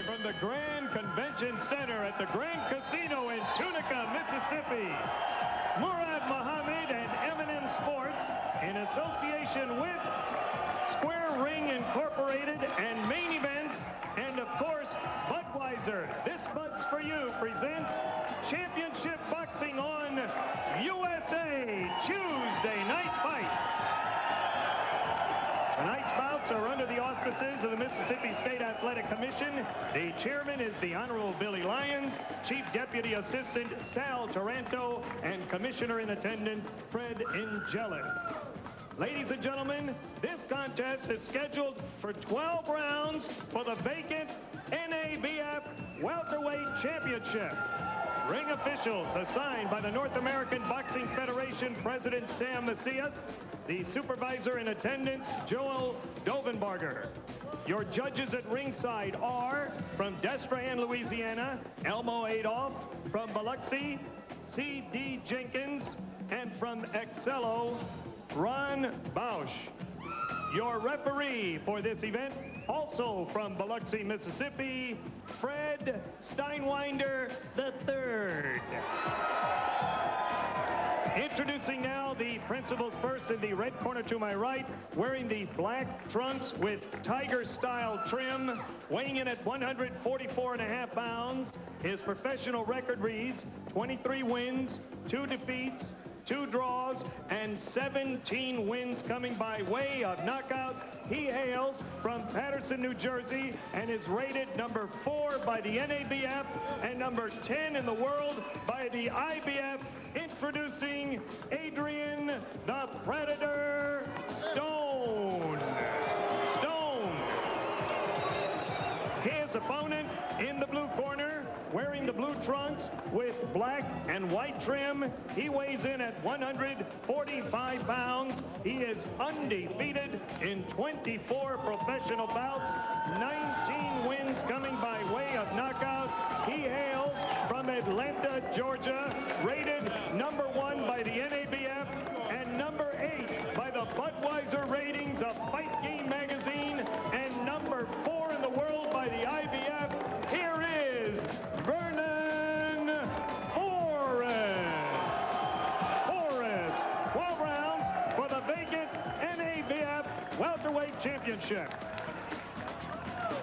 from the Grand Convention Center at the Grand Casino in Tunica, Mississippi, Murad Muhammad and M&M Sports, in association with Square Ring Incorporated and Main Events, and of course, Budweiser, This Bud's For You, presents Championship Boxing on USA Tuesday Night Fights. Tonight's bouts are under the auspices of the Mississippi State Athletic Commission. The chairman is the Honorable Billy Lyons, Chief Deputy Assistant Sal Taranto, and Commissioner in attendance Fred Ingelis. Ladies and gentlemen, this contest is scheduled for 12 rounds for the vacant NABF Welterweight Championship. Ring officials assigned by the North American Boxing Federation President Sam Macias. The supervisor in attendance, Joel Dovenbarger. Your judges at ringside are, from Destrehan, Louisiana, Elmo Adolph, from Biloxi, C.D. Jenkins, and from Excello, Ron Bausch. Your referee for this event, also from Biloxi, Mississippi, Fred Steinwinder III. Introducing now the principals first in the red corner to my right, wearing the black trunks with tiger-style trim, weighing in at 144.5 pounds. His professional record reads 23 wins, 2 defeats, 2 draws, and 17 wins coming by way of knockout. He hails from Paterson, New Jersey, and is rated number 4 by the NABF and number 10 in the world by the IBF. Introducing Adrian the Predator Stone. His opponent in the blue corner, wearing the blue trunks with black and white trim. He weighs in at 145 pounds. He is undefeated in 24 professional bouts, 19 wins coming by way of knockout. He hails from Atlanta, Georgia, rated number 1 by the NABF and number 8 by the Budweiser ratings of Fight Game magazine, and number 4 in the world by the IBF. Here is Vernon Forrest. 12 rounds for the vacant NABF Welterweight Championship.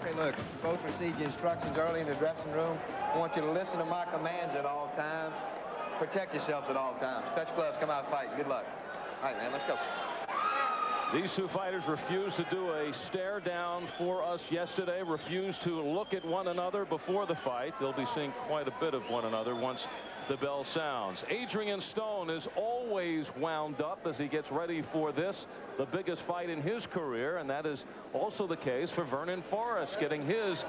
Hey, look, both received the instructions early in the dressing room. I want you to listen to my commands at all times. Protect yourselves at all times. Touch gloves, come out fighting. Good luck. All right, man, let's go. These two fighters refused to do a stare down for us yesterday, refused to look at one another before the fight. They'll be seeing quite a bit of one another once the bell sounds. Adrian Stone is always wound up as he gets ready for this, the biggest fight in his career, and that is also the case for Vernon Forrest, getting his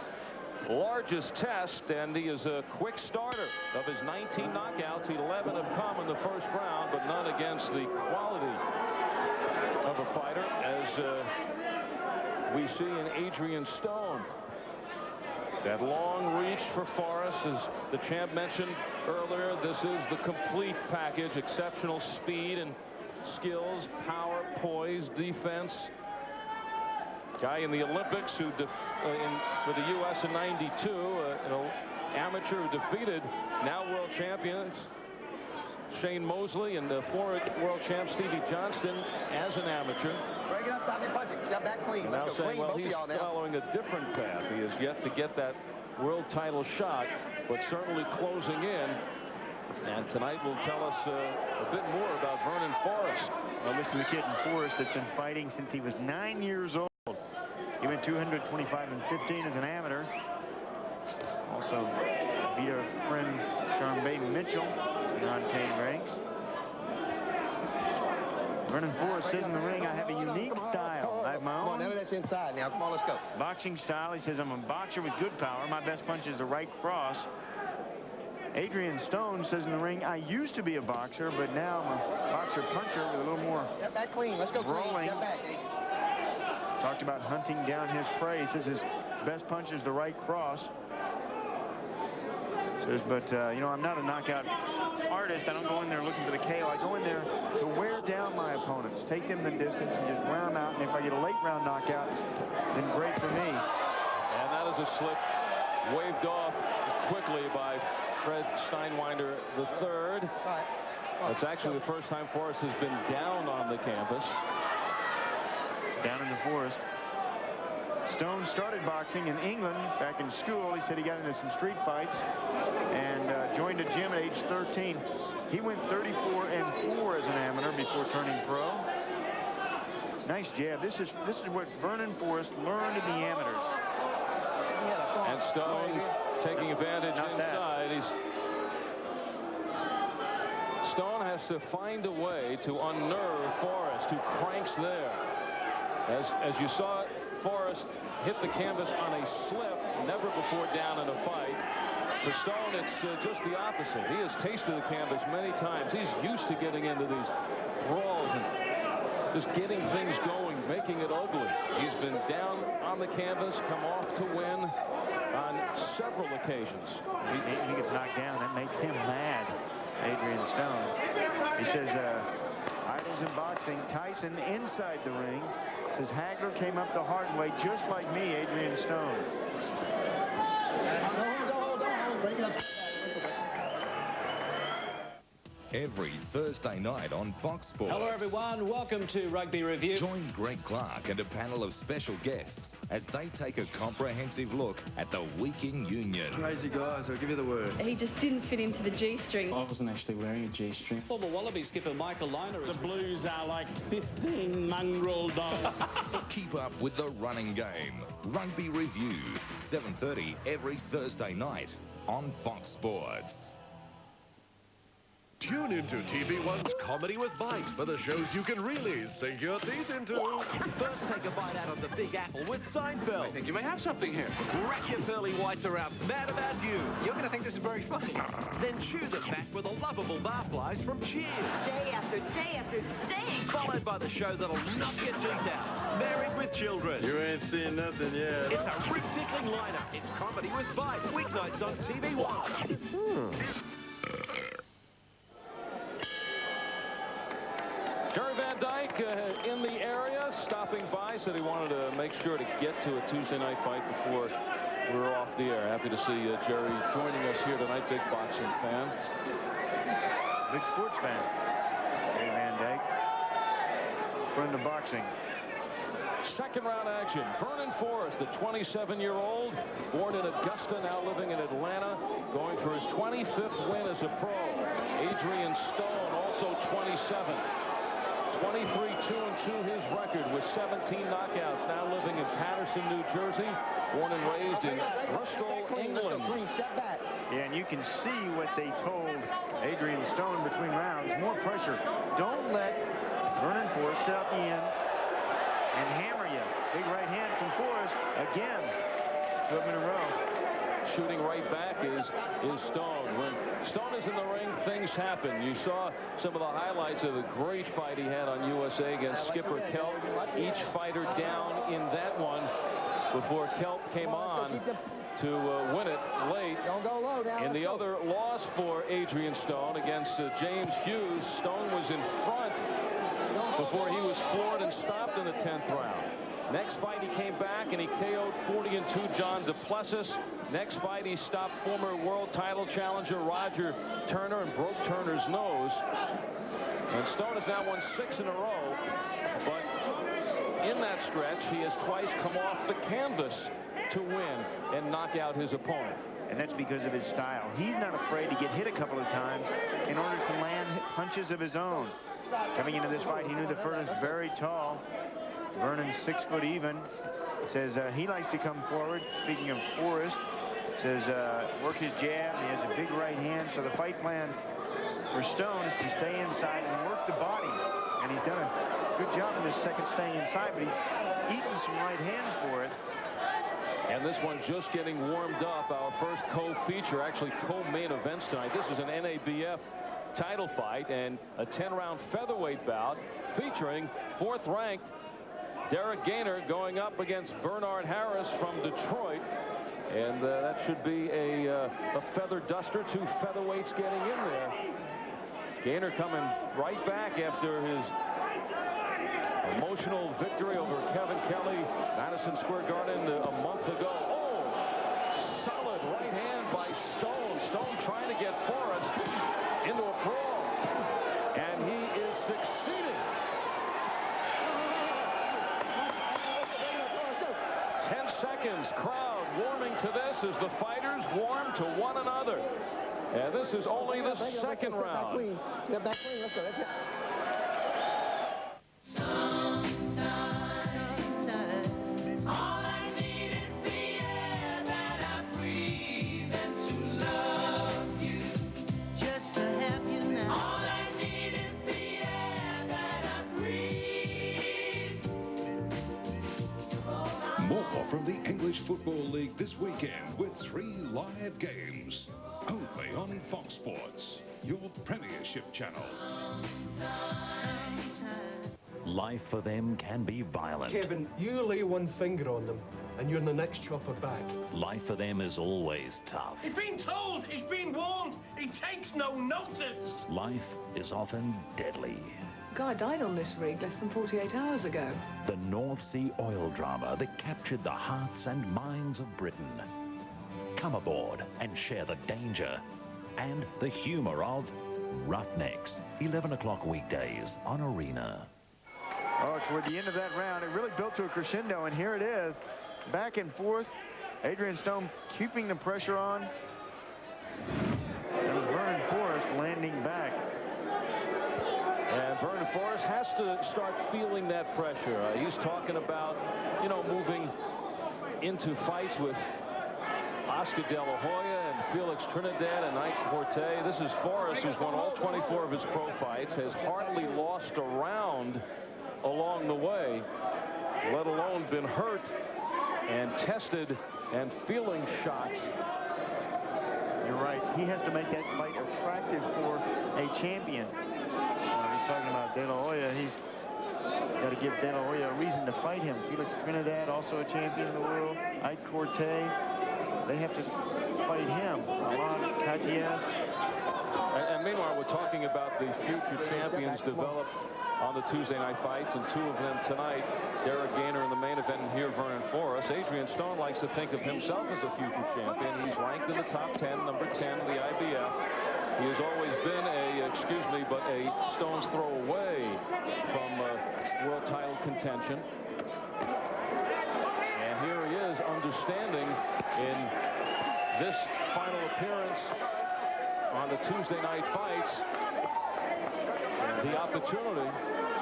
largest test, and he is a quick starter. Of his 19 knockouts, 11 have come in the first round, but none against the quality of a fighter as we see in Adrian Stone. That long reach for Forrest, as the champ mentioned earlier. This is the complete package. Exceptional speed and skills, power, poise, defense. Guy in the Olympics who for the U.S. in '92, an amateur who defeated now world champions Shane Mosley and former world champ Stevie Johnston as an amateur. Break it up, stop me punching. Step back clean. Let's go clean, well, both of y'all now. He's following a different path. He has yet to get that world title shot, but certainly closing in. And tonight will tell us a bit more about Vernon Forrest. Well, this is a kid in Forrest that's been fighting since he was 9 years old. He went 225-15 as an amateur. Also beat our friend Charmaine Mitchell in the unpaid ranks. Vernon Forrest says in the ring, I have a unique style. I have my own. Come on, now that's inside now. Come on, let's go. Boxing style. He says, I'm a boxer with good power. My best punch is the right cross. Adrian Stone says in the ring, I used to be a boxer, but now I'm a boxer puncher with a little more. Step back clean. Let's go rolling. clean. Step back. Talked about hunting down his prey. He says his best punch is the right cross. Says, but, you know, I'm not a knockout artist. I don't go in there looking for the KO. I go in there to wear down my opponents, take them the distance, and just wear them out. And if I get a late round knockout, then great for me. And that is a slip waved off quickly by Fred Steinwinder III. That's actually the first time Forrest has been down on the canvas. Down in the Forest. Stone started boxing in England back in school. He said he got into some street fights and joined a gym at age 13. He went 34-4 as an amateur before turning pro. Nice jab. This is what Vernon Forrest learned in the amateurs. And Stone taking advantage inside. Stone has to find a way to unnerve Forrest, who cranks there. As you saw, Forrest hit the canvas on a slip, never before down in a fight. For Stone, it's just the opposite. He has tasted the canvas many times. He's used to getting into these brawls and just getting things going, making it ugly. He's been down on the canvas, come off to win on several occasions. He gets knocked down. That makes him mad, Adrian Stone. He says, idols in boxing, Tyson inside the ring. Says Hagler came up the hard way, just like me, Adrian Stone. Bring it up. Every Thursday night on Fox Sports. Hello everyone, welcome to Rugby Review. Join Greg Clark and a panel of special guests as they take a comprehensive look at the Weeking Union. Crazy guys, I'll give you the word. He just didn't fit into the G-string. I wasn't actually wearing a G-string. Former Wallaby skipper Michael Liner. The Blues are like 15 mongrel dogs. Keep up with the running game. Rugby Review, 7:30 every Thursday night on Fox Sports. Tune into TV1's Comedy with Bite for the shows you can really sink your teeth into. First, take a bite out of the Big Apple with Seinfeld. I think you may have something here. Wrap your pearly whites around Mad About You. You're going to think this is very funny. Then chew the back with the lovable barflies from Cheers. Day after day after day. Followed by the show that'll knock your teeth out. Married with Children. You ain't seen nothing yet. It's a rib-tickling lineup. It's Comedy with Bite. Weeknights on TV1. Jerry Van Dyke in the area, stopping by, said he wanted to make sure to get to a Tuesday night fight before we were off the air. Happy to see Jerry joining us here tonight. Big boxing fan. Big sports fan. Jerry Van Dyke, friend of boxing. Second round action. Vernon Forrest, the 27-year-old, born in Augusta, now living in Atlanta, going for his 25th win as a pro. Adrian Stone, also 27. 23-2-2 his record with 17 knockouts, now living in Paterson, New Jersey, born and raised in Bristol, England. Step back. Yeah, and you can see what they told Adrian Stone between rounds. More pressure. Don't let Vernon Forrest sit out the end and hammer you. Big right hand from Forrest again. 2 in a row. Shooting right back is Stone. When Stone is in the ring, things happen. You saw some of the highlights of the great fight he had on USA against Skipper Kelp. Each fighter down in that one before Kelp came on to win it late. In the other loss for Adrian Stone against James Hughes, Stone was in front before he was floored and stopped in the 10th round. Next fight, he came back and he KO'd 40-2 John Duplessis. Next fight, he stopped former world title challenger Roger Turner and broke Turner's nose. And Stone has now won 6 in a row. But in that stretch, he has twice come off the canvas to win and knock out his opponent. And that's because of his style. He's not afraid to get hit a couple of times in order to land punches of his own. Coming into this fight, he knew the first very tall. Vernon's 6 foot even. Says he likes to come forward. Speaking of Forrest, says work his jab. He has a big right hand. So the fight plan for Stone is to stay inside and work the body. And he's done a good job in this second staying inside, but he's eaten some right hands for it. And this one just getting warmed up. Our first co-feature, actually co-main events tonight. This is an NABF title fight and a 10-round featherweight bout featuring 4th-ranked Derek Gaynor going up against Bernard Harris from Detroit. And that should be a feather duster. 2 featherweights getting in there. Gaynor coming right back after his emotional victory over Kevin Kelly, Madison Square Garden a month ago. Oh, solid Forrest into a brawl. And he is succeeding. 10 seconds. Crowd warming to this as the fighters warm to one another. And this is only the second round. Let's get back clean. Let's go. That's it. More from the English Football League this weekend with 3 live games. Only on Fox Sports, your Premiership channel. Life for them can be violent. Kevin, you lay one finger on them and you're in the next chopper back. Life for them is always tough. He's been told, he's been warned, he takes no notice. Life is often deadly. Guy died on this rig less than 48 hours ago. The North Sea oil drama that captured the hearts and minds of Britain. Come aboard and share the danger and the humor of Roughnecks. 11 o'clock weekdays on Arena. Oh, toward the end of that round, it really built to a crescendo, and here it is. Back and forth. Adrian Stone keeping the pressure on. It was Vernon Forrest landing back. And Vernon Forrest has to start feeling that pressure. He's talking about, you know, moving into fights with Oscar De La Hoya and Felix Trinidad and Ike Corte. This is Forrest, who's won all 24 of his pro fights, has hardly lost a round along the way, let alone been hurt and tested and feeling shots. You're right. He has to make that fight attractive for a champion. He's talking about De La Hoya. He's got to give De La Hoya a reason to fight him. Felix Trinidad, also a champion in the world. Ike Corte. They have to fight him. Alain Katiev. And meanwhile, we're talking about the future champions developed on the Tuesday night fights, and 2 of them tonight. Derek Gainer in the main event, and here Vernon Forrest. Adrian Stone likes to think of himself as a future champion. He's ranked in the top 10, number 10 in the IBF. He has always been a stone's throw away from world title contention. And here he is, understanding in this final appearance on the Tuesday night fights, the opportunity.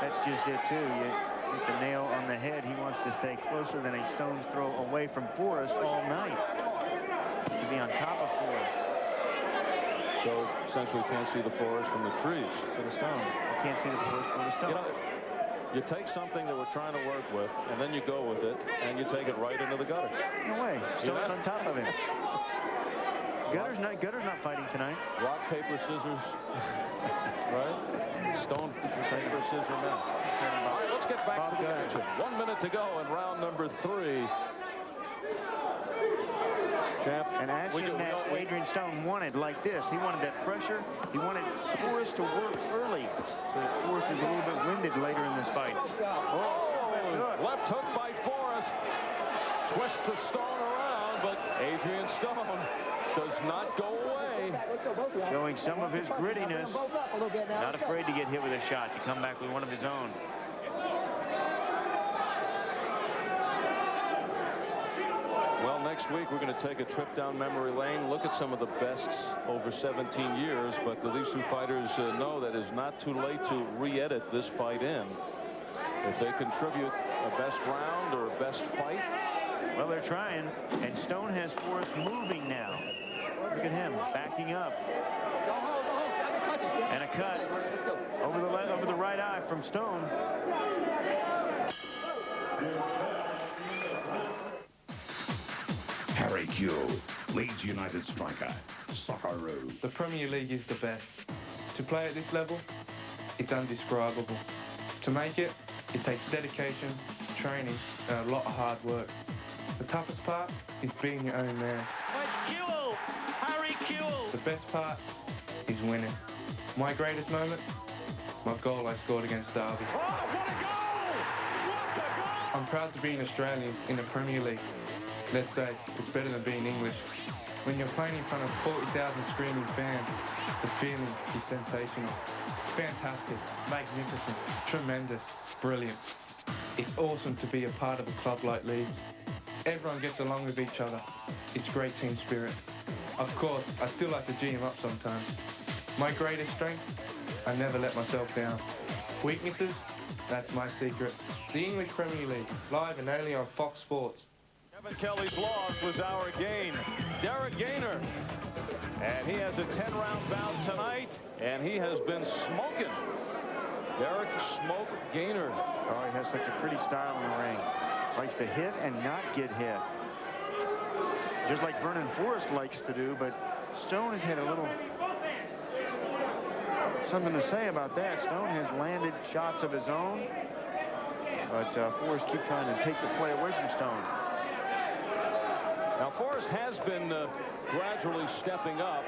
That's just it, too. You hit the nail on the head. He wants to stay closer than a stone's throw away from Forrest all night. To be on top of Forrest. So essentially can't see the forest from the trees. For the stone. You can't see the forest from the stone. You know, you take something that we're trying to work with, and then you go with it, and you take it right into the gutter. No way. Stone's on top of him. Gutter's not fighting tonight. Rock, paper, scissors. Right? Stone, paper, scissors now. All right, let's get back to the action. 1 minute to go in round number 3. Champ. An action that Adrian Stone wanted like this. He wanted that pressure. He wanted Forrest to work early. So Forrest is a little bit winded later in this fight. Oh, left hook by Forrest. Twists the Stone around, but Adrian Stone does not go away. Showing some of his grittiness. Not afraid to get hit with a shot, to come back with one of his own. Well, next week we're going to take a trip down memory lane, look at some of the bests over 17 years, but these 2 fighters know that it's not too late to re-edit this fight in. If they contribute a best round or a best fight. Well, they're trying, and Stone has Forrest moving now. Look at him backing up. And a cut over the right eye from Stone. Harry Kewell, Leeds United striker, Socceroo. The Premier League is the best. To play at this level, it's undescribable. To make it, it takes dedication, training, and a lot of hard work. The toughest part is being your own man. Kewell! Harry Kewell! The best part is winning. My greatest moment? My goal I scored against Derby. Oh, what a goal! What a goal! I'm proud to be an Australian in the Premier League. Let's say it's better than being English. When you're playing in front of 40,000 screaming fans, the feeling is sensational. Fantastic, magnificent, tremendous, brilliant. It's awesome to be a part of a club like Leeds. Everyone gets along with each other. It's great team spirit. Of course, I still like to G him up sometimes. My greatest strength, I never let myself down. Weaknesses, that's my secret. The English Premier League, live and only on Fox Sports. Kevin Kelly's loss was our gain. Derek Gaynor. And he has a 10-round bout tonight, and he has been smoking. Derek Smoke Gaynor. Oh, he has such a pretty style in the ring. Likes to hit and not get hit. Just like Vernon Forrest likes to do, but Stone has had a little something to say about that. Stone has landed shots of his own, but Forrest keeps trying to take the play away from Stone. Now, Forrest has been gradually stepping up.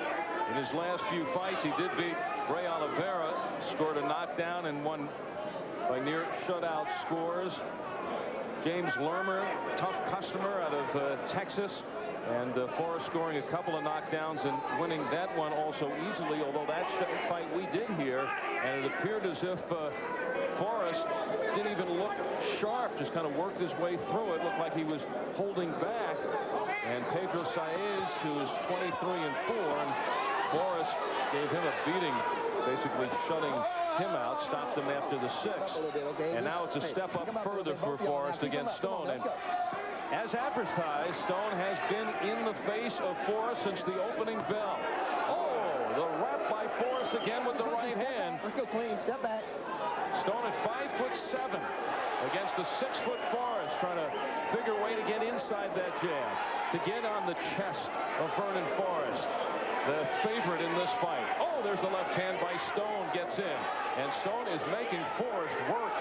In his last few fights, he did beat Ray Oliveira, scored a knockdown and won by near shutout scores. James Lermer, tough customer out of Texas, and Forrest scoring a couple of knockdowns and winning that one also easily, although that fight we did here, and it appeared as if Forrest didn't even look sharp, just kind of worked his way through it. Looked like he was holding back. And Pedro Saez, who is 23-4, and Forrest gave him a beating, basically shutting him out, stopped him after the sixth. And now it's a step up further for Forrest against Stone. And as advertised, Stone has been in the face of Forrest since the opening bell. Oh, the wrap by Forrest again with the right hand. Let's go clean. Step back. Stone at 5'7" against the 6-foot Forrest, trying to figure a way to get inside that jab, to get on the chest of Vernon Forrest, the favorite in this fight. Oh, there's the left hand by Stone, gets in, and Stone is making Forrest work.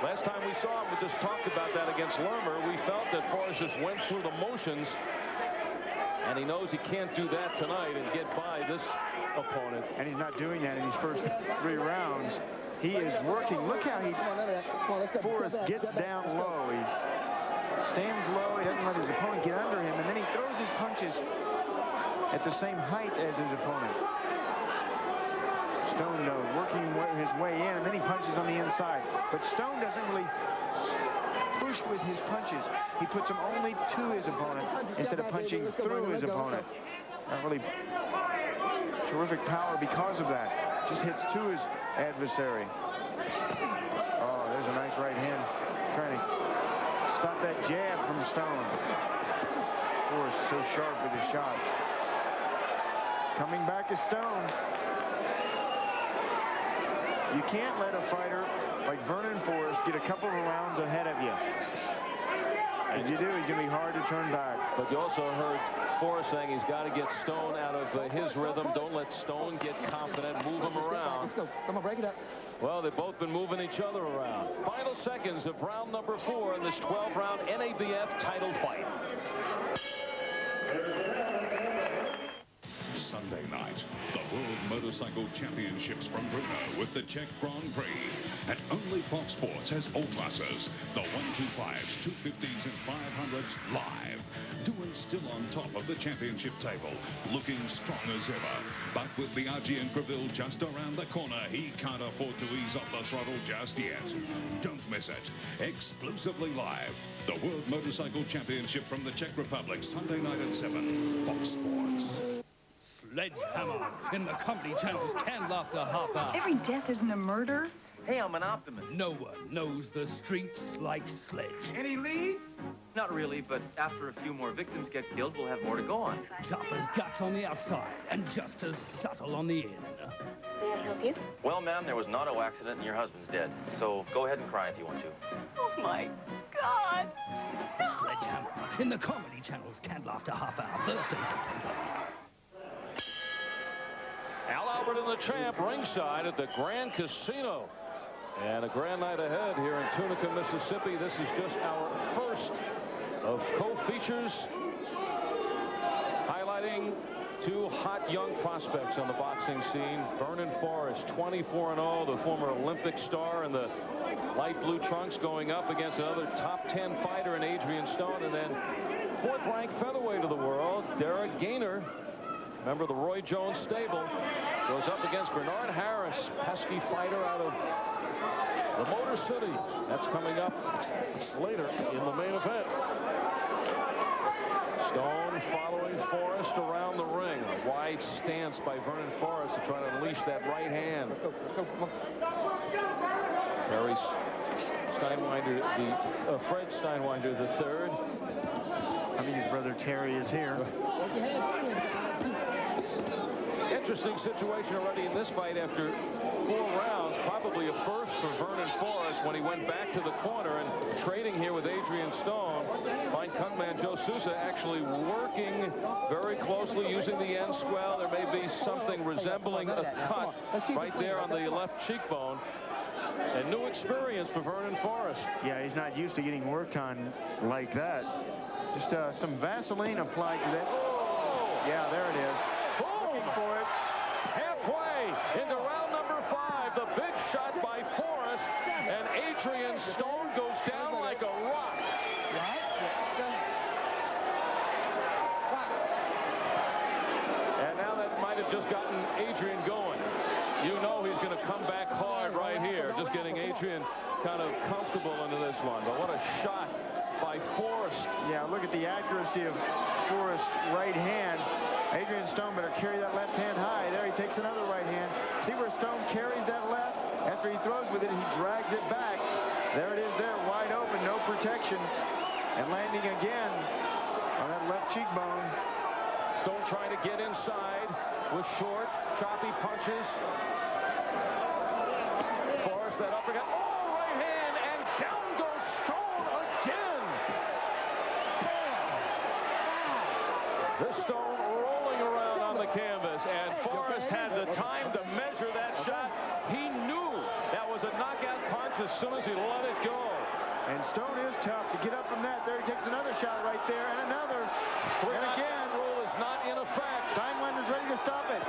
Last time we saw him, we just talked about that against Lermer. We felt that Forrest just went through the motions, and he knows he can't do that tonight and get by this opponent. And he's not doing that in these first 3 rounds. He is working. Look how he Forrest gets down low. He stands low. He doesn't let his opponent get under him, and then he throws his punches at the same height as his opponent. Stone working his way in, and then he punches on the inside. But Stone doesn't really push with his punches. He puts them only to his opponent instead of punching through his opponent. Not really terrific power because of that. Just hits to his adversary. Oh, there's a nice right hand trying to stop that jab from Stone. Forrest so sharp with his shots. Coming back is Stone. You can't let a fighter like Vernon Forrest get a couple of rounds ahead of you. If you do, he's going to be hard to turn back. But you also heard Forrest saying he's got to get Stone out of his rhythm. Don't let Stone get confident. Move him around. Let's go. Come on, break it up. Well, they've both been moving each other around. Final seconds of round number 4 in this 12-round NABF title fight. Sunday night, the World Motorcycle Championships from Brno with the Czech Grand Prix. And only Fox Sports has all classes, the 125s, 250s and 500s live. Doing still on top of the championship table, looking strong as ever. But with the RG and Creville just around the corner, he can't afford to ease off the throttle just yet. Don't miss it. Exclusively live, the World Motorcycle Championship from the Czech Republic, Sunday night at 7, Fox Sports. Sledgehammer in the Comedy Channel's canned after half hour. Every death isn't a murder. Hey, I'm an optimist. No one knows the streets like Sledge. Any leads? Not really, but after a few more victims get killed, we'll have more to go on. Tough as guts on the outside and just as subtle on the in. May I help you? Well, ma'am, there was an auto accident and your husband's dead. So go ahead and cry if you want to. Oh, my God. Sledgehammer in the Comedy Channel's canned after half hour, Thursdays at 10:30. Al Albert and the Champ ringside at the Grand Casino. And a grand night ahead here in Tunica, Mississippi. This is just our first of co-features highlighting 2 hot young prospects on the boxing scene. Vernon Forrest, 24-0, the former Olympic star in the light blue trunks, going up against another top 10 fighter in Adrian Stone, and then 4th-ranked featherweight of the world, Derek Gaynor, member of the Roy Jones stable, goes up against Bernard Harris, pesky fighter out of the Motor City. That's coming up later in the main event. Stone following Forrest around the ring. A wide stance by Vernon Forrest to try to unleash that right hand. Terry Steinwinder, Fred Steinwinder III. I think his brother Terry is here. Interesting situation already in this fight after 4 rounds. Probably a first for Vernon Forrest when he went back to the corner and trading here with Adrian Stone. Fine cutman Joe Sousa actually working very closely using the end swell. There may be something resembling a cut right there on the left cheekbone. A new experience for Vernon Forrest. Yeah, he's not used to getting worked on like that. Just some Vaseline applied to that. Oh. Yeah, there it is. Looking for it. Halfway into round number 5. The big shot by Forrest. And Adrian Stone goes down like a rock. And now that might have just gotten Adrian going. You know he's going to come back hard right here. Just getting Adrian kind of comfortable into this one. But what a shot by Forrest. Yeah, look at the accuracy of Forrest's right hand. Adrian Stone better carry that left hand high. There he takes another right hand. See where Stone carries that left? After he throws with it, he drags it back. There it is there, wide open, no protection. And landing again on that left cheekbone. Stone trying to get inside with short, choppy punches. Forrest that uppercut. Oh, right hand, and down goes Stone again. This Stone rolling around on the canvas, and Forrest had the time to measure that shot. He knew that was a knockout punch as soon as he let it go. And Stone is tough to get up from that. There he takes another shot right there, and another. And again, rule is not in effect. Steinwinder's ready to stop it.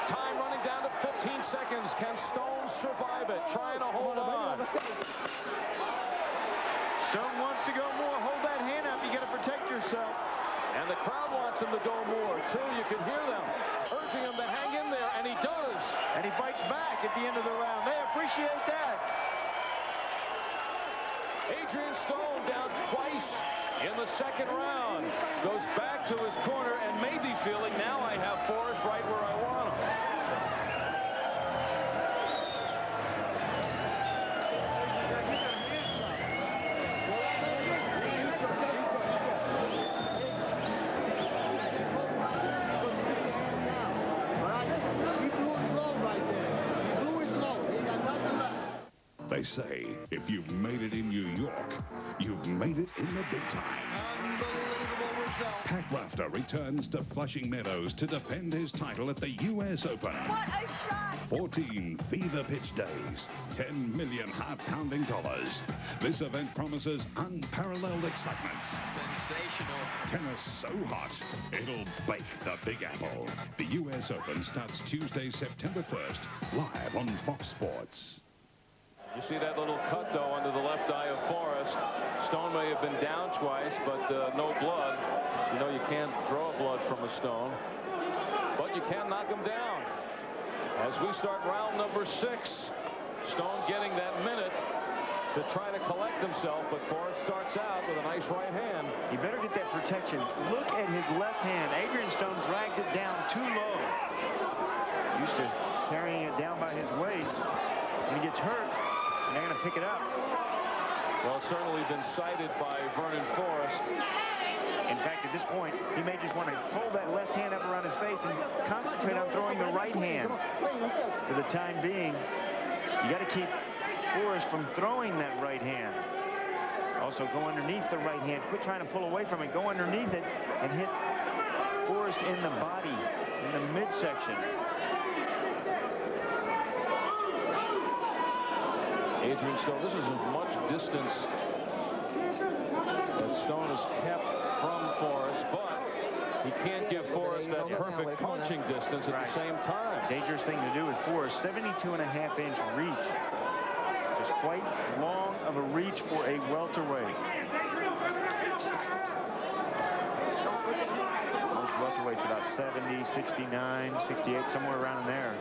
Time running down to 15 seconds. Can Stone survive it? Trying to hold on. Stone wants to go more. Hold that hand up. You got to protect yourself. And the crowd wants him to go more, too. You can hear them urging him to hang in there, and he does. And he fights back at the end of the round. They appreciate that. Adrian Stone down twice in the second round. Goes back to his corner and may be feeling, now I have Forrest right where I want him. They say if you've made it in New York, you've made it in the big time. Unbelievable result. Pat Rafter returns to Flushing Meadows to defend his title at the U.S. Open. What a shot! 14 fever pitch days, $10 million heart-pounding dollars. This event promises unparalleled excitement. Sensational. Tennis so hot, it'll bake the Big Apple. The U.S. Open starts Tuesday, September 1st, live on Fox Sports. You see that little cut, though, under the left eye of Forrest. Stone may have been down twice, but no blood. You know you can't draw blood from a stone, but you can knock him down. As we start round number 6, Stone getting that minute to try to collect himself, but Forrest starts out with a nice right hand. He better get that protection. Look at his left hand. Adrian Stone drags it down too low. Used to carrying it down by his waist. When he gets hurt, they're going to pick it up. Well, it's certainly been cited by Vernon Forrest. In fact, at this point, he may just want to hold that left hand up around his face and concentrate on throwing the right hand. For the time being, you got to keep Forrest from throwing that right hand. Also, go underneath the right hand. Quit trying to pull away from it. Go underneath it and hit Forrest in the body, in the midsection. Adrian Stone, this is as much distance that Stone has kept from Forrest, but he can't give Forrest that perfect punching distance at the same time. Dangerous thing to do is Forrest 72.5-inch reach. Just quite long of a reach for a welterweight. 70, 69, 68, somewhere around in there.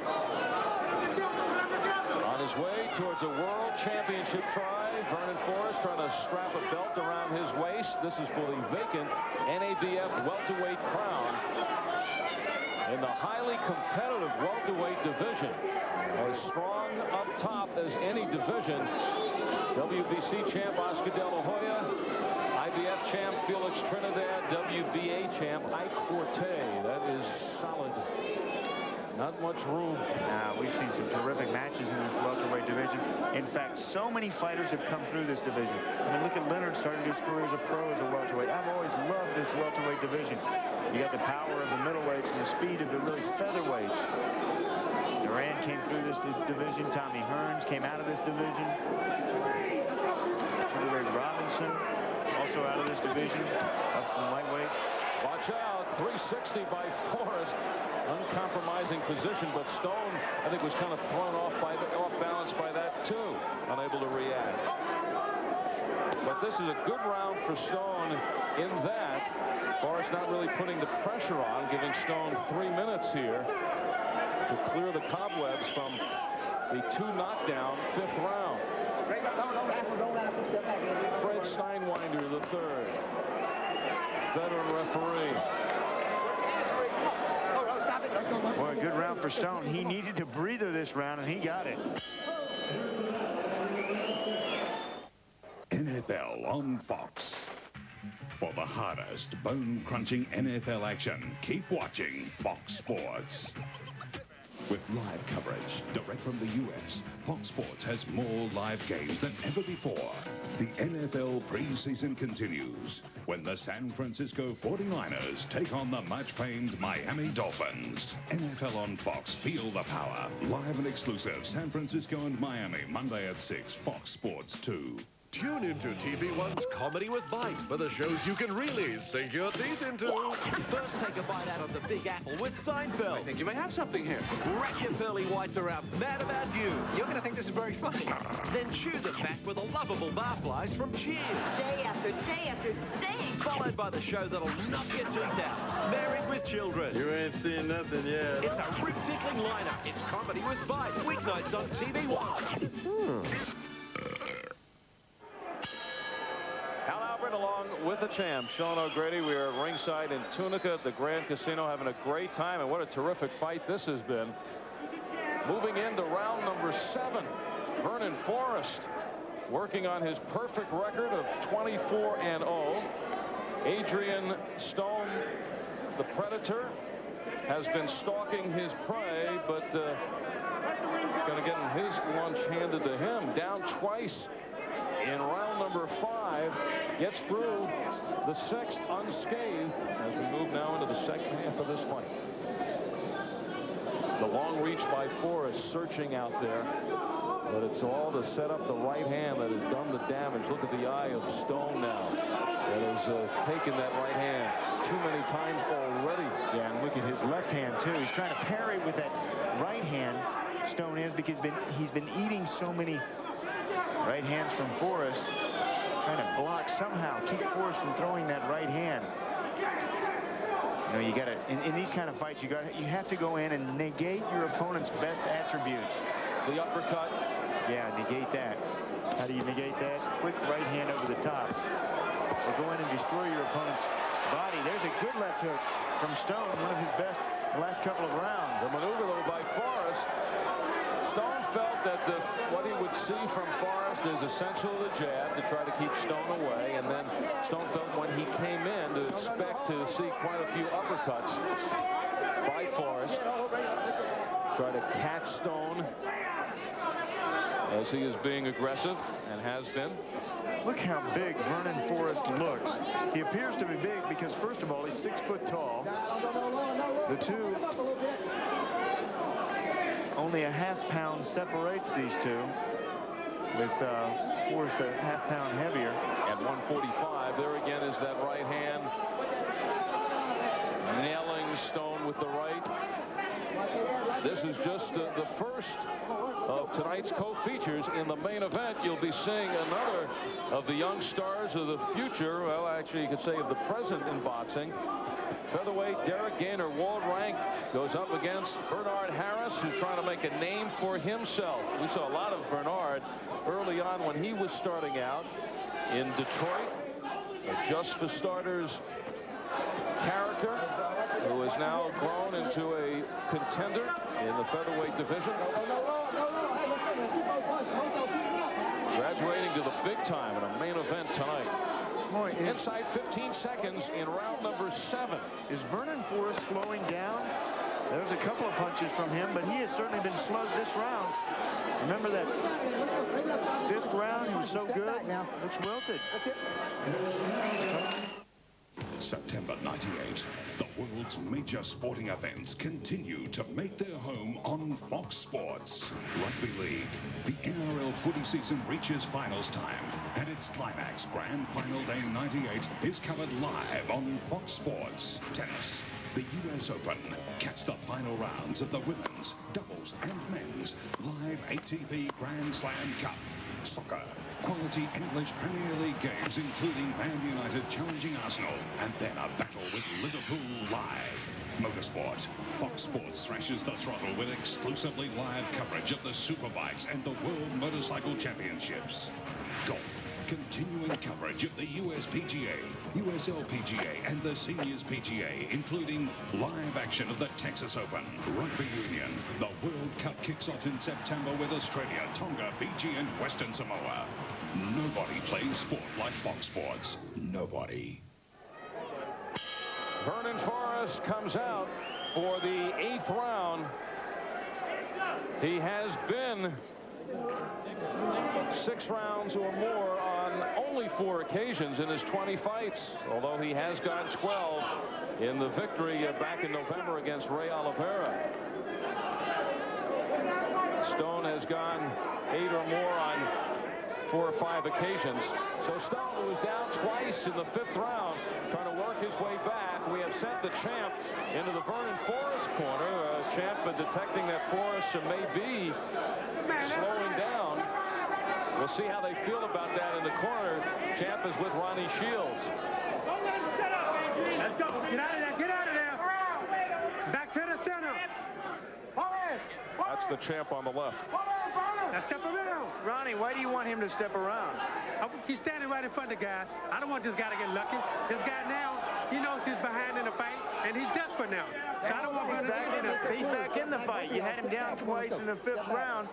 On his way towards a world championship try, Vernon Forrest trying to strap a belt around his waist. This is for the vacant NABF welterweight crown in the highly competitive welterweight division. As strong up top as any division. WBC champ Oscar De La Hoya, IBF champ Felix Trinidad, WBA champ Ike Forte. That is solid. Not much room. We've seen some terrific matches in this welterweight division. In fact, so many fighters have come through this division. I mean, look at Leonard starting his career as a pro as a welterweight. I've always loved this welterweight division. You got the power of the middleweights and the speed of the really featherweights. Duran came through this division. Tommy Hearns came out of this division. Sugar Ray Robinson also out of this division, up from lightweight. Watch out, 360 by Forrest. Uncompromising position, but Stone, I think, was kind of thrown off balance by that too, unable to react. But this is a good round for Stone in that Forrest not really putting the pressure on, giving Stone 3 minutes here to clear the cobwebs from the 2 knockdown 5th round. Fred Steinwinder, the 3rd. Veteran referee. Boy, a good round for Stone. He needed to breather this round, and he got it. NFL on Fox. For the hardest, bone-crunching NFL action, keep watching Fox Sports. With live coverage direct from the U.S., Fox Sports has more live games than ever before. The NFL preseason continues when the San Francisco 49ers take on the much-famed Miami Dolphins. NFL on Fox. Feel the power. Live and exclusive. San Francisco and Miami, Monday at 6. Fox Sports 2. Tune into TV1's Comedy with Bite for the shows you can really sink your teeth into. First, take a bite out of the Big Apple with Seinfeld. I think you may have something here. Wrap your pearly whites around Mad About You. You're going to think this is very funny. Then chew the fat with the lovable barflies from Cheers. Day after day after day. Followed by the show that'll knock your teeth out. Married with Children. You ain't seen nothing yet. It's a rib-tickling lineup. It's Comedy with Bite. Weeknights on TV1. Hal Albert along with the champ, Sean O'Grady. We are at ringside in Tunica at the Grand Casino, having a great time, and what a terrific fight this has been. Moving into round number 7, Vernon Forrest working on his perfect record of 24-0. Adrian Stone, the Predator, has been stalking his prey, but going to get his lunch handed to him. Down twice in round number 5, gets through the 6th unscathed as we move now into the second half of this fight. The long reach by Forrest, searching out there, but it's all to set up the right hand that has done the damage. Look at the eye of Stone now that has taken that right hand too many times already. Yeah, and look at his left hand too. He's trying to parry with that right hand. Stone is, because he's been eating so many right hands from Forrest, trying to block somehow, keep Forrest from throwing that right hand. You know, you got to, in these kind of fights, you have to go in and negate your opponent's best attributes. The uppercut. Yeah, negate that. How do you negate that? Quick right hand over the top. Or go in and destroy your opponent's body. There's a good left hook from Stone, one of his best the last couple of rounds. The maneuver, though, by Forrest. Stone felt that what he would see from Forrest is essentially the jab to try to keep Stone away, and then Stone felt when he came in to expect to see quite a few uppercuts by Forrest. Try to catch Stone as he is being aggressive and has been. Look how big Vernon Forrest looks. He appears to be big because, first of all, he's 6 foot tall. The two, only a half-pound separates these two, with Forrest a half-pound heavier. At 145, there again is that right hand, nailing Stone with the right. This is just the first of tonight's co-features. In the main event, you'll be seeing another of the young stars of the future. Well, actually, you could say of the present in boxing. Featherweight Derek Gaynor, world ranked, goes up against Bernard Harris, who's trying to make a name for himself. We saw a lot of Bernard early on when he was starting out in Detroit. A just for starters character who has now grown into a contender in the featherweight division. Graduating to the big time in a main event tonight. Boy, inside 15 seconds in round number 7. Is Vernon Forrest slowing down? There's a couple of punches from him, but he has certainly been slowed this round. Remember that 5th round, he was so good. Looks wilted. That's it. September 98. The world's major sporting events continue to make their home on Fox Sports. Rugby League. The NRL footy season reaches finals time, and its climax, Grand Final Day 98, is covered live on Fox Sports. Tennis. The US Open. Catch the final rounds of the women's, doubles, and men's live ATP Grand Slam Cup. Soccer. Quality English Premier League games, including Man United challenging Arsenal, and then a battle with Liverpool live. Motorsport. Fox Sports thrashes the throttle with exclusively live coverage of the Superbikes and the World Motorcycle Championships. Golf. Continuing coverage of the US PGA, US LPGA, and the Seniors PGA, including live action of the Texas Open. Rugby Union. The World Cup kicks off in September with Australia, Tonga, Fiji, and Western Samoa. Nobody plays sport like Fox Sports. Nobody. Vernon Forrest comes out for the 8th round. He has been 6 rounds or more on only 4 occasions in his 20 fights, although he has got 12 in the victory back in November against Ray Oliveira. Stone has gone 8 or more on 4 or 5 occasions. So Stone, who was down twice in the 5th round, trying to work his way back. We have sent the champ into the Vernon Forrest corner. Champ detecting that Forrest may be slowing down. We'll see how they feel about that in the corner. Champ is with Ronnie Shields. Let's go. Get out of there. Get out of there. Back to the center. That's the champ on the left. Now step around. Ronnie, why do you want him to step around? He's standing right in front of the guys. I don't want this guy to get lucky. This guy now, he knows he's behind in the fight, and he's desperate now. So I don't want him to He's back in the fight. You had him down twice in the 5th round.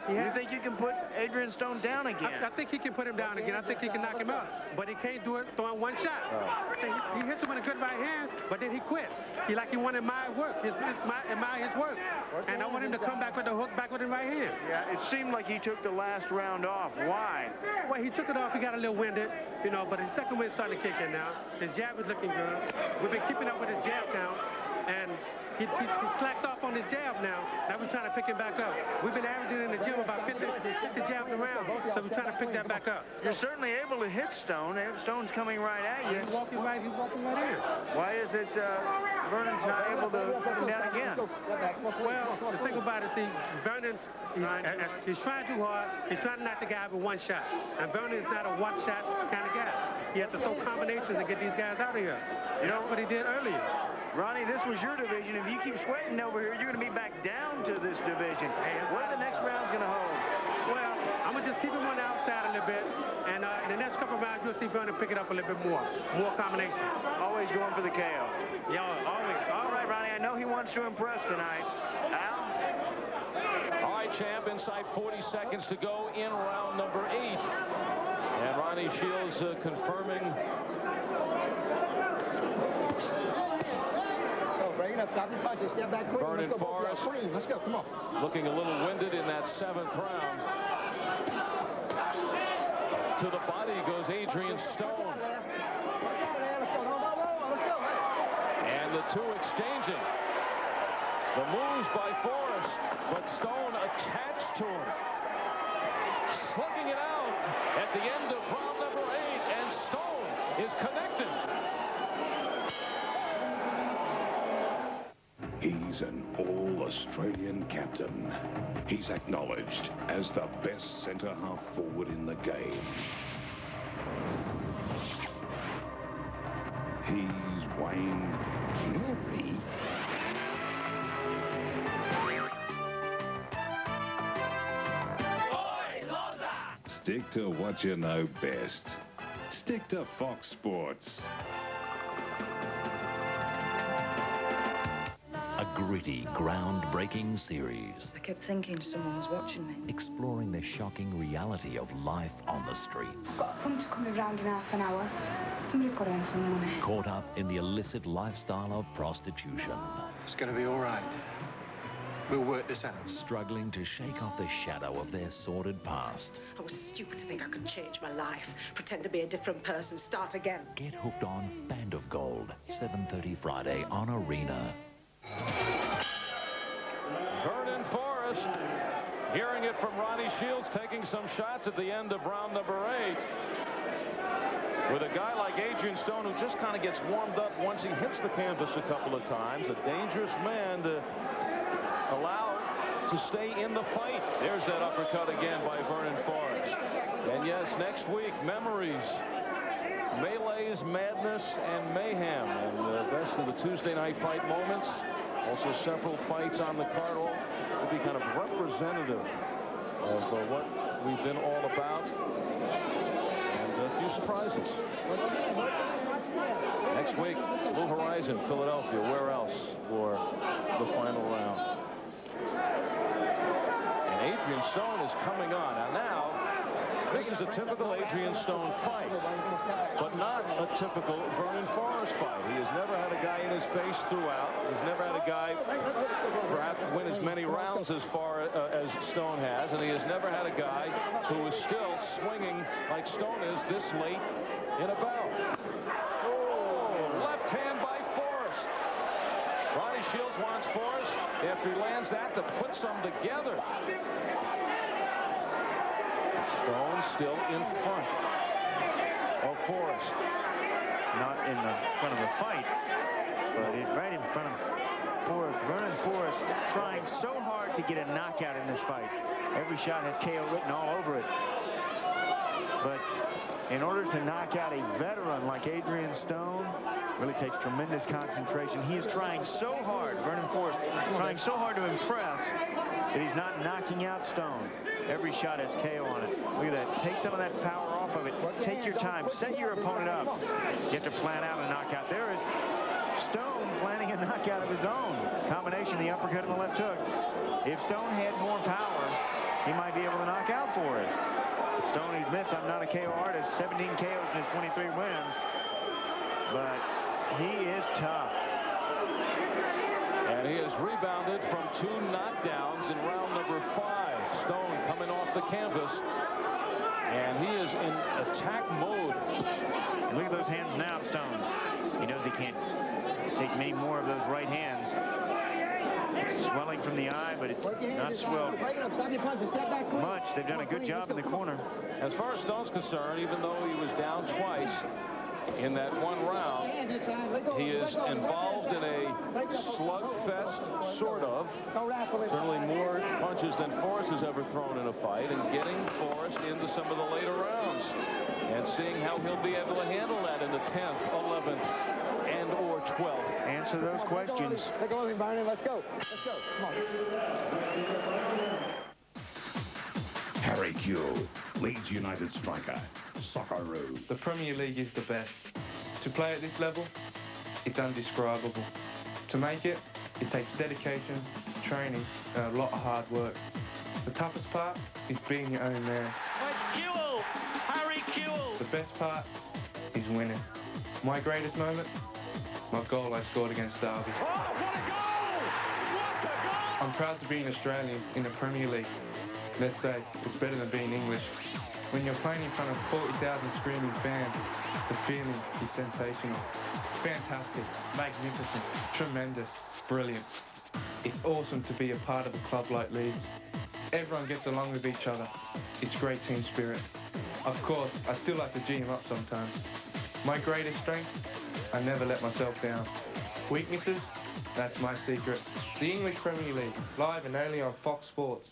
You think you can put Adrian Stone down again? I think he can put him down again. I think he can knock him out. But he can't do it throwing one shot. He hits him with a good right hand, but then he quit. He wanted my work, his work. And I want him to come back with the hook, back with the right hand. Yeah, it seemed like he took the last round off. Why? Well, he took it off. He got a little winded, but his second wind's starting to kick in now. His jab is looking good. We've been keeping up with his jab now, and he slacked off on his jab now. Now we're trying to pick him back up. We've been averaging in the gym about 50 jabs around, so we're trying to pick that back up. You're certainly able to hit Stone. Stone's coming right at you. He's walking right in. Why is it Vernon's not able to put him down again? Well, the thing about it, see, Vernon's, he's trying too hard. He's trying to knock the guy with one shot. And Vernon is not a one-shot kind of guy. He has to throw combinations to get these guys out of here. You know what he did earlier. Ronnie, this was your division. If you keep sweating over here, you're going to be back down to this division. What are the next rounds going to hold? Well, I'm going to just keep him on the outside a little bit. And in the next couple of rounds, you'll see Vernon pick it up a little bit more. More combination. Always going for the KO. Yeah, always. All right, Ronnie, I know he wants to impress tonight. Al? All right, champ, inside 40 seconds to go in round number 8. And Ronnie Shields confirming. Vernon Forrest looking a little winded in that 7th round. To the body goes Adrian Stone. And the two exchanging. The moves by Forrest, but Stone attached to him. Slugging it out at the end of round number 8, and Stone is connected. He's an all-Australian captain. He's acknowledged as the best centre-half forward in the game. He's Wayne Stick to what you know best. Stick to Fox Sports. A gritty, groundbreaking series I kept thinking someone was watching me. exploring the shocking reality of life on the streets. I've got a punter coming round in half an hour. Somebody's got to earn some money. Caught up in the illicit lifestyle of prostitution. It's going to be all right. We'll work this out. Struggling to shake off the shadow of their sordid past. I was stupid to think I could change my life, pretend to be a different person, start again. Get hooked on Band of Gold, 7:30 Friday on Arena. Vernon Forrest, hearing it from Ronnie Shields, taking some shots at the end of round number 8. With a guy like Adrian Stone, who just kind of gets warmed up once he hits the canvas a couple of times. A dangerous man to allow to stay in the fight. There's that uppercut again by Vernon Forrest. And yes, next week, memories, melees, madness, and mayhem. And the best of the Tuesday night fight moments. Also several fights on the card, all will be kind of representative of what we've been all about. And a few surprises. Next week, Blue Horizon, Philadelphia. Where else for the final round? And Adrian Stone is coming on. Now, this is a typical Adrian Stone fight, but not a typical Vernon Forrest fight. He has never had a guy in his face throughout. He's never had a guy perhaps win as many rounds as far as Stone has, and he has never had a guy who is still swinging like Stone is this late in a bout. Oh, left hand by Forrest. Ronnie Shields wants Forrest, after he lands that, to put some together. Stone still in front of Forrest. Not in the front of the fight, but right in front of Forrest. Vernon Forrest trying so hard to get a knockout in this fight. Every shot has KO written all over it. But in order to knock out a veteran like Adrian Stone, really takes tremendous concentration. He is trying so hard, Vernon Forrest, trying so hard to impress that he's not knocking out Stone. Every shot has KO on it. Look at that. Take some of that power off of it. Take your time. Set your opponent up. You have to plan out a knockout. There is Stone planning a knockout of his own. Combination, the uppercut and the left hook. If Stone had more power, he might be able to knock out Forrest. Stone admits, I'm not a KO artist. 17 KOs in his 23 wins. But he is tough. And he has rebounded from 2 knockdowns in round number 5. Stone coming off the canvas. And he is in attack mode. And look at those hands now, Stone. He knows he can't take many more of those right hands. It's swelling from the eye, but it's not swelled much. They've done a good job in the corner. As far as Stone's concerned, even though he was down twice in that one round, he is involved in a slugfest, sort of. Certainly more punches than Forrest has ever thrown in a fight, and getting Forrest into some of the later rounds and seeing how he'll be able to handle that in the 10th, 11th, and or 12th. Answer those questions. Let's go, Vernon. Let's go. Let's go. Come on. Harry Kewell, Leeds United striker, Socceroo. The Premier League is the best. To play at this level, it's undescribable. To make it, it takes dedication, training, and a lot of hard work. The toughest part is being your own man. Kewell! Harry Kewell! The best part is winning. My greatest moment? My goal I scored against Derby. Oh, what a goal! What a goal! I'm proud to be an Australian in the Premier League. Let's say it's better than being English. When you're playing in front of 40,000 screaming fans, the feeling is sensational. Fantastic, magnificent, tremendous, brilliant. It's awesome to be a part of a club like Leeds. Everyone gets along with each other. It's great team spirit. Of course, I still like to G him up sometimes. My greatest strength? I never let myself down. Weaknesses? That's my secret. The English Premier League, live and only on Fox Sports.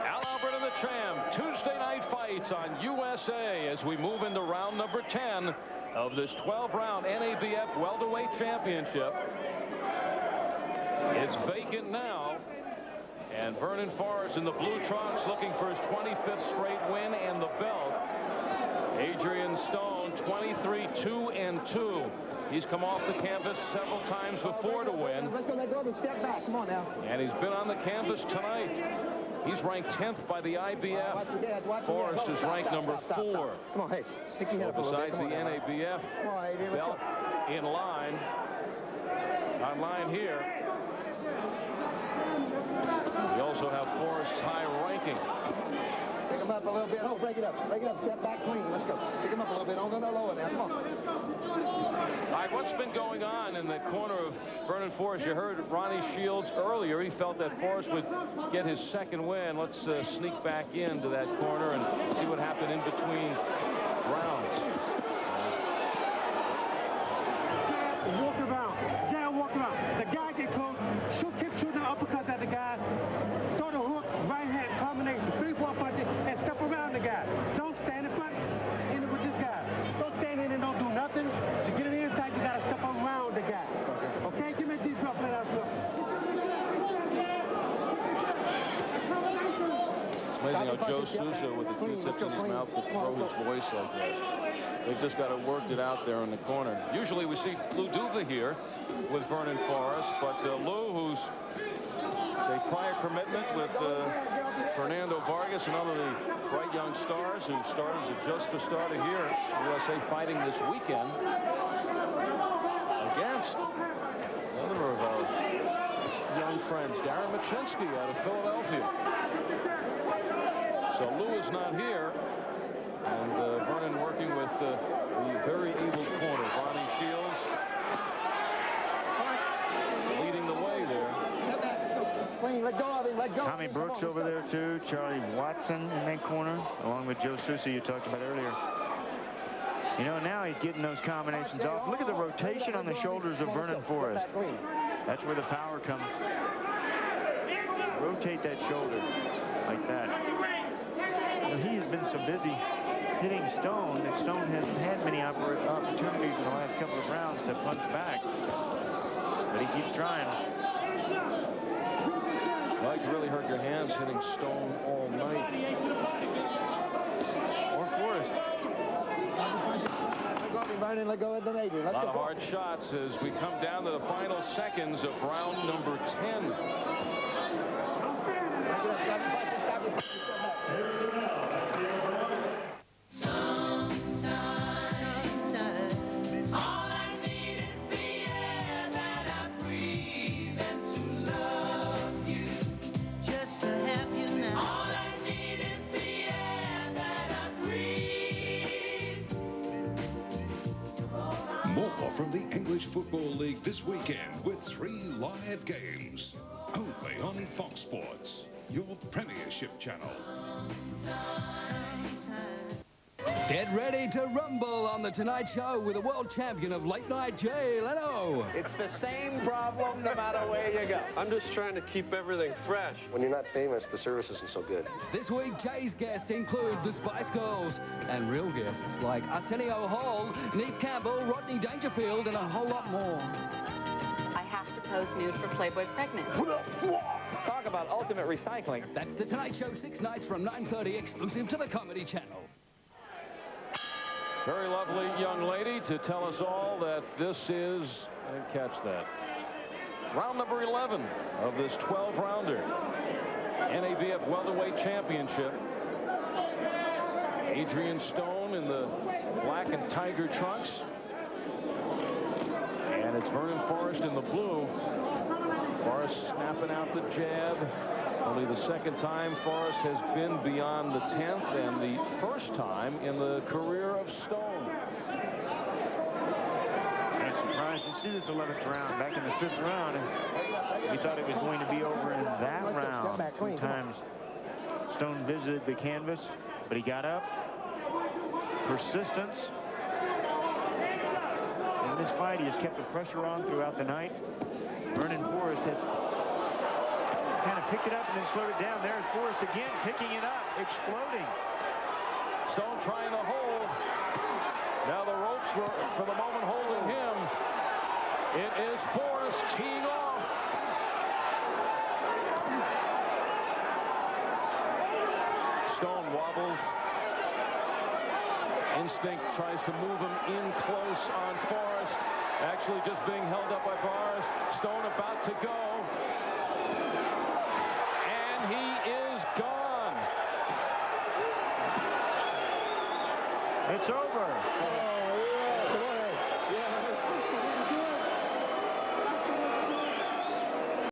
Al Albert and the Tram, Tuesday night fights on USA as we move into round number 10 of this 12-round NABF welterweight championship. It's vacant now And Vernon Forrest in the blue trunks looking for his 25th straight win and the belt. Adrian Stone 23-2-2. He's come off the canvas several times before to win. Let's go, let go of it. Step back. Come on now. And he's been on the canvas tonight. He's ranked 10th by the IBF. Forrest is ranked number 4. Come on, hey. So besides the NABF belt in line, online here, we also have Forrest's high ranking. Pick him up a little bit. Oh, break it up. Break it up. Step back clean. Let's go. Pick him up a little bit. Don't go no lower now. Come on. All right, what's been going on in the corner of Vernon Forrest? You heard Ronnie Shields earlier. He felt that Forrest would get his second win. Let's sneak back into that corner and see what happened in between rounds. Walk around. Jab, walk around. The guy get close. Keep shooting uppercuts at the guy. Throw the hook, right hand combination, 3-4 punches, and step around the guy. Don't stand in front with this guy. Don't stand in and don't do nothing. To get it inside, you gotta step around the guy. Okay? Give me these drops. It's amazing how Joe Sousa with the Q-tips in his mouth could throw his voice like that. They've just got to work it out there in the corner. Usually we see Lou Duva here with Vernon Forrest, but Lou, who's a prior commitment with Fernando Vargas, another of the bright young stars who stars just for starter here USA Fighting this weekend against another of our young friends, Darren Machinsky out of Philadelphia. So Lou is not here, and Vernon working with the very evil corner. Ronnie Shields leading the way there. Clean, let go of him, let go. Tommy Brooks over there too. Charlie Watson in that corner, along with Joe Sousa you talked about earlier. You know, now he's getting those combinations off. Look at the rotation on the shoulders of Vernon Forrest. That's where the power comes. Rotate that shoulder like that. You know, he has been so busy hitting Stone that Stone hasn't had many opportunities in the last couple of rounds to punch back. But he keeps trying. Well, you really hurt your hands hitting Stone all night. Or Forrest. Let go of the major. A lot of hard shots as we come down to the final seconds of round number 10. More from the English Football League this weekend with 3 live games. Only on Fox Sports, your Premiership channel. Get ready to rumble on The Tonight Show with the world champion of late night, Jay Leno. It's the same problem no matter where you go. I'm just trying to keep everything fresh. When you're not famous, the service isn't so good. This week, Jay's guests include the Spice Girls and real guests like Arsenio Hall, Neve Campbell, Rodney Dangerfield, and a whole lot more. I have to pose nude for Playboy Pregnant. Talk about ultimate recycling. That's The Tonight Show, 6 nights from 9:30, exclusive to the Comedy Channel. Very lovely young lady to tell us all that this is, and catch that, round number 11 of this 12-rounder NABF Welterweight Championship. Adrian Stone in the black and tiger trunks. And it's Vernon Forrest in the blue. Forrest snapping out the jab. Only the second time Forrest has been beyond the 10th, and the first time in the career of Stone. I'm surprised to see this 11th round. Back in the 5th round, we thought it was going to be over in that round. Sometimes Stone visited the canvas, but he got up. Persistence. In this fight, he has kept the pressure on throughout the night. Vernon Forrest has kind of picked it up and then slowed it down. There's Forrest again, picking it up, exploding. Stone trying to hold. Now the ropes were, for the moment, holding him. It is Forrest teeing off. Stone wobbles. Instinct tries to move him in close on Forrest. Actually just being held up by Forrest. Stone about to go. And he is gone. It's over. Oh, yeah.